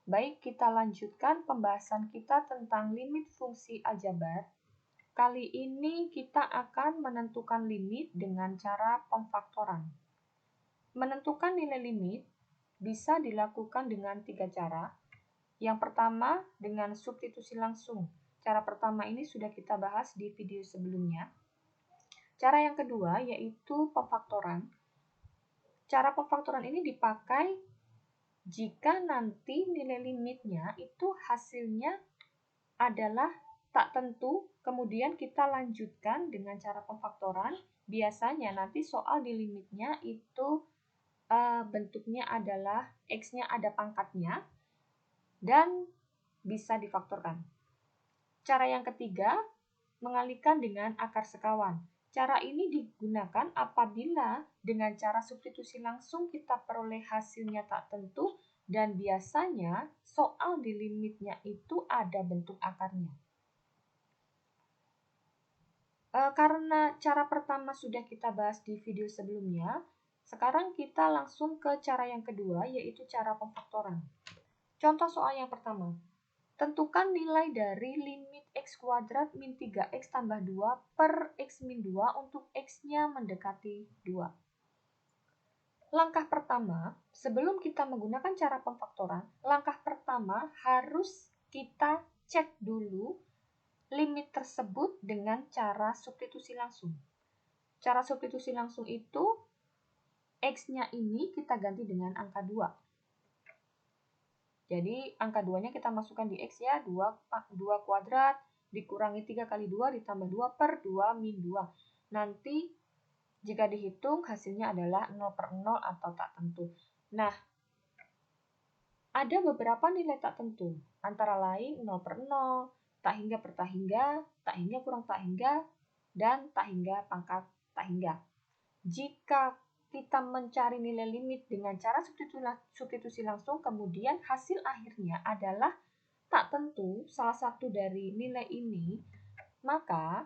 Baik, kita lanjutkan pembahasan kita tentang limit fungsi aljabar. Kali ini kita akan menentukan limit dengan cara pemfaktoran. Menentukan nilai limit bisa dilakukan dengan 3 cara. Yang pertama, dengan substitusi langsung. Cara pertama ini sudah kita bahas di video sebelumnya. Cara yang kedua yaitu pemfaktoran. Cara pemfaktoran ini dipakai jika nanti nilai limitnya itu hasilnya adalah tak tentu, kemudian kita lanjutkan dengan cara pemfaktoran. Biasanya nanti soal di limitnya itu bentuknya adalah X-nya ada pangkatnya dan bisa difaktorkan. Cara yang ketiga, mengalihkan dengan akar sekawan. Cara ini digunakan apabila dengan cara substitusi langsung kita peroleh hasilnya tak tentu dan biasanya soal di limitnya itu ada bentuk akarnya. Karena cara pertama sudah kita bahas di video sebelumnya, sekarang kita langsung ke cara yang kedua, yaitu cara pemfaktoran. Contoh soal yang pertama. Tentukan nilai dari limit x kuadrat min 3x tambah 2 per x min 2 untuk x-nya mendekati 2. Langkah pertama, sebelum kita menggunakan cara pemfaktoran, langkah pertama harus kita cek dulu limit tersebut dengan cara substitusi langsung. Cara substitusi langsung itu, x-nya ini kita ganti dengan angka 2. Jadi angka 2-nya kita masukkan di x ya, 2 kuadrat dikurangi 3 kali 2 ditambah 2 per 2 min 2. Nanti jika dihitung hasilnya adalah 0 per 0 atau tak tentu. Nah, ada beberapa nilai tak tentu, antara lain 0 per 0, tak hingga per tak hingga kurang tak hingga, dan tak hingga pangkat tak hingga. Jika kita mencari nilai limit dengan cara substitusi langsung, kemudian hasil akhirnya adalah tak tentu salah satu dari nilai ini, maka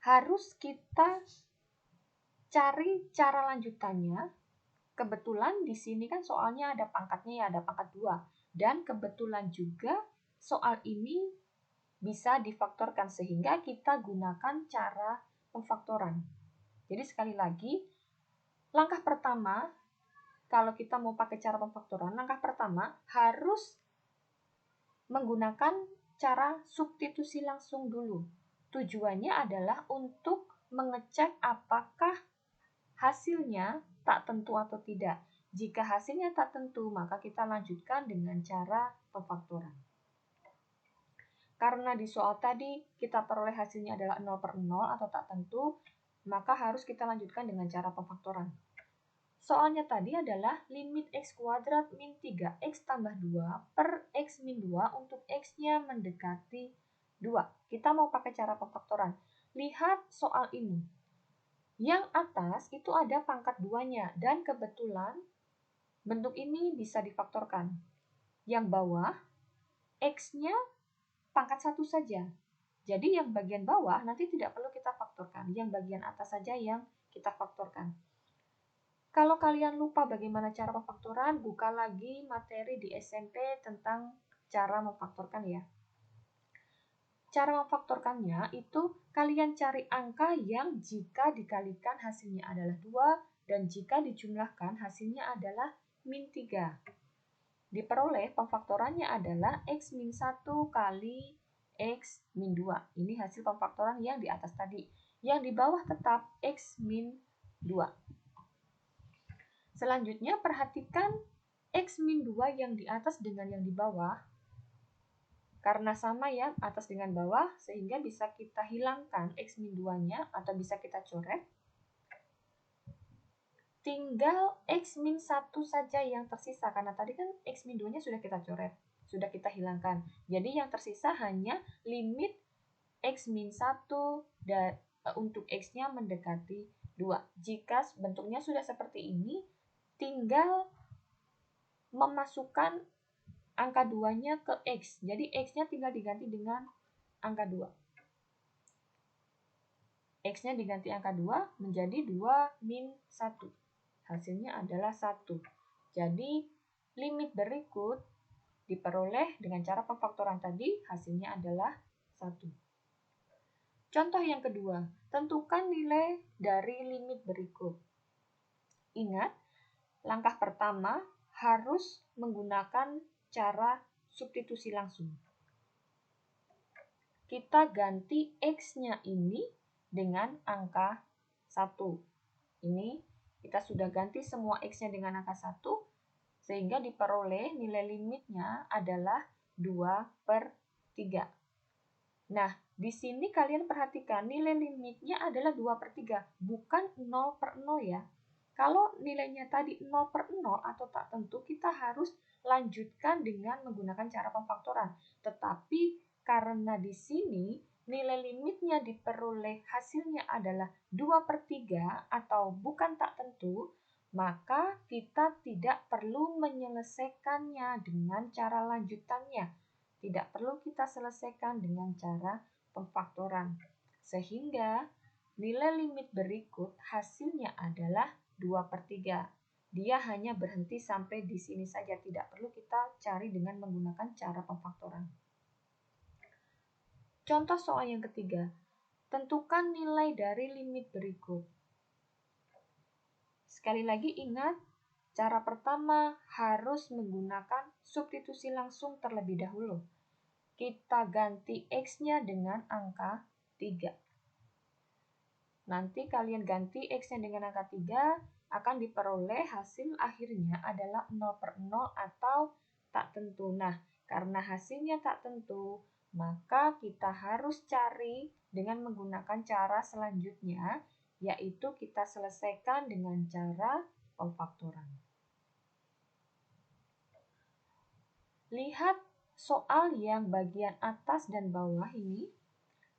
harus kita cari cara lanjutannya. Kebetulan di sini kan soalnya ada pangkatnya ya, ada pangkat 2. Dan kebetulan juga soal ini bisa difaktorkan sehingga kita gunakan cara pemfaktoran. Jadi sekali lagi, langkah pertama, kalau kita mau pakai cara pemfaktoran, langkah pertama harus menggunakan cara substitusi langsung dulu. Tujuannya adalah untuk mengecek apakah hasilnya tak tentu atau tidak. Jika hasilnya tak tentu, maka kita lanjutkan dengan cara pemfaktoran. Karena di soal tadi kita peroleh hasilnya adalah 0 per 0 atau tak tentu, maka harus kita lanjutkan dengan cara pemfaktoran. Soalnya tadi adalah limit x kuadrat min 3x tambah 2 per x min 2 untuk x-nya mendekati 2. Kita mau pakai cara pemfaktoran. Lihat soal ini. Yang atas itu ada pangkat 2-nya dan kebetulan bentuk ini bisa difaktorkan. Yang bawah, x-nya pangkat 1 saja. Jadi yang bagian bawah nanti tidak perlu kita faktorkan. Yang bagian atas saja yang kita faktorkan. Kalau kalian lupa bagaimana cara pemfaktoran, buka lagi materi di SMP tentang cara memfaktorkan ya. Cara memfaktorkannya itu kalian cari angka yang jika dikalikan hasilnya adalah 2 dan jika dijumlahkan hasilnya adalah min 3. Diperoleh pemfaktorannya adalah x min 1 kali x min 2. Ini hasil pemfaktoran yang di atas tadi. Yang di bawah tetap x min 2. Selanjutnya perhatikan x min 2 yang di atas dengan yang di bawah. Karena sama ya, atas dengan bawah, sehingga bisa kita hilangkan x min 2-nya atau bisa kita coret. Tinggal x min 1 saja yang tersisa, karena tadi kan x min 2-nya sudah kita coret, sudah kita hilangkan. Jadi yang tersisa hanya limit x min 1 untuk x-nya mendekati 2. Jika bentuknya sudah seperti ini, tinggal memasukkan angka 2-nya ke x. Jadi x-nya tinggal diganti dengan angka 2. X-nya diganti angka 2 menjadi 2 min 1. Hasilnya adalah 1. Jadi limit berikut diperoleh dengan cara pemfaktoran tadi, hasilnya adalah 1. Contoh yang kedua, tentukan nilai dari limit berikut. Ingat, langkah pertama harus menggunakan cara substitusi langsung. Kita ganti X-nya ini dengan angka 1. Ini kita sudah ganti semua X-nya dengan angka 1, sehingga diperoleh nilai limitnya adalah 2/3. Nah, di sini kalian perhatikan nilai limitnya adalah 2/3, bukan 0/0 ya. Kalau nilainya tadi 0/0 atau tak tentu, kita harus lanjutkan dengan menggunakan cara pemfaktoran. Tetapi karena di sini nilai limitnya diperoleh hasilnya adalah 2/3 atau bukan tak tentu, maka kita tidak perlu menyelesaikannya dengan cara lanjutannya. Tidak perlu kita selesaikan dengan cara pemfaktoran. Sehingga nilai limit berikut hasilnya adalah 2/3. Dia hanya berhenti sampai di sini saja, tidak perlu kita cari dengan menggunakan cara pemfaktoran. Contoh soal yang ketiga, tentukan nilai dari limit berikut. Sekali lagi ingat, cara pertama harus menggunakan substitusi langsung terlebih dahulu. Kita ganti X-nya dengan angka 3. Nanti kalian ganti X-nya dengan angka 3, akan diperoleh hasil akhirnya adalah 0/0 atau tak tentu. Nah, karena hasilnya tak tentu, maka kita harus cari dengan menggunakan cara selanjutnya, yaitu kita selesaikan dengan cara pemfaktoran. Lihat soal yang bagian atas dan bawah ini.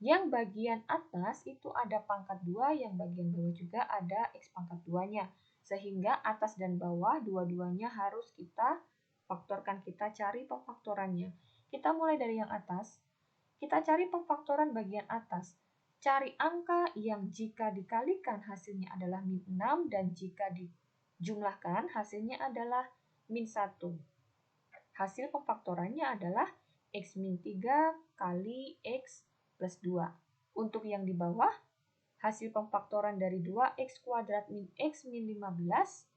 Yang bagian atas itu ada pangkat 2, yang bagian bawah juga ada X pangkat 2-nya. Sehingga atas dan bawah dua-duanya harus kita faktorkan, kita cari pemfaktorannya. Kita mulai dari yang atas. Kita cari pemfaktoran bagian atas. Cari angka yang jika dikalikan hasilnya adalah -6 dan jika dijumlahkan hasilnya adalah -1. Hasil pemfaktorannya adalah X-3 kali X plus 2. Untuk yang di bawah, hasil pemfaktoran dari 2x kuadrat min x min 15,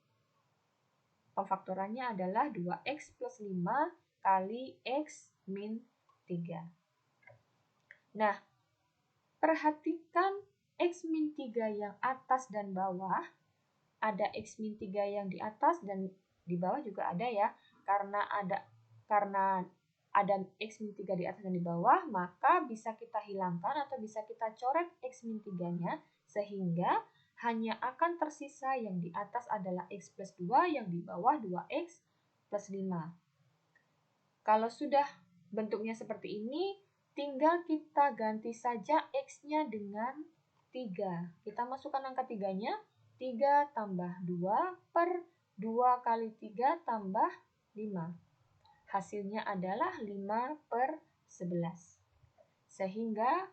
pemfaktorannya adalah 2x plus 5 kali x min 3. Nah, perhatikan x min 3 yang atas dan bawah. Ada x min 3 yang di atas dan di bawah juga ada ya. Karena ada X min 3 di atas dan di bawah, maka bisa kita hilangkan atau bisa kita coret X min 3-nya, sehingga hanya akan tersisa yang di atas adalah X plus 2, yang di bawah 2X plus 5. Kalau sudah bentuknya seperti ini, tinggal kita ganti saja X-nya dengan 3. Kita masukkan angka 3-nya, 3 tambah 2 per 2 kali 3 tambah 5. Hasilnya adalah 5/11. Sehingga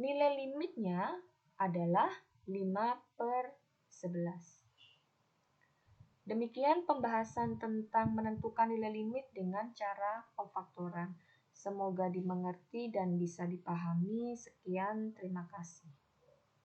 nilai limitnya adalah 5/11. Demikian pembahasan tentang menentukan nilai limit dengan cara pemfaktoran. Semoga dimengerti dan bisa dipahami. Sekian, terima kasih.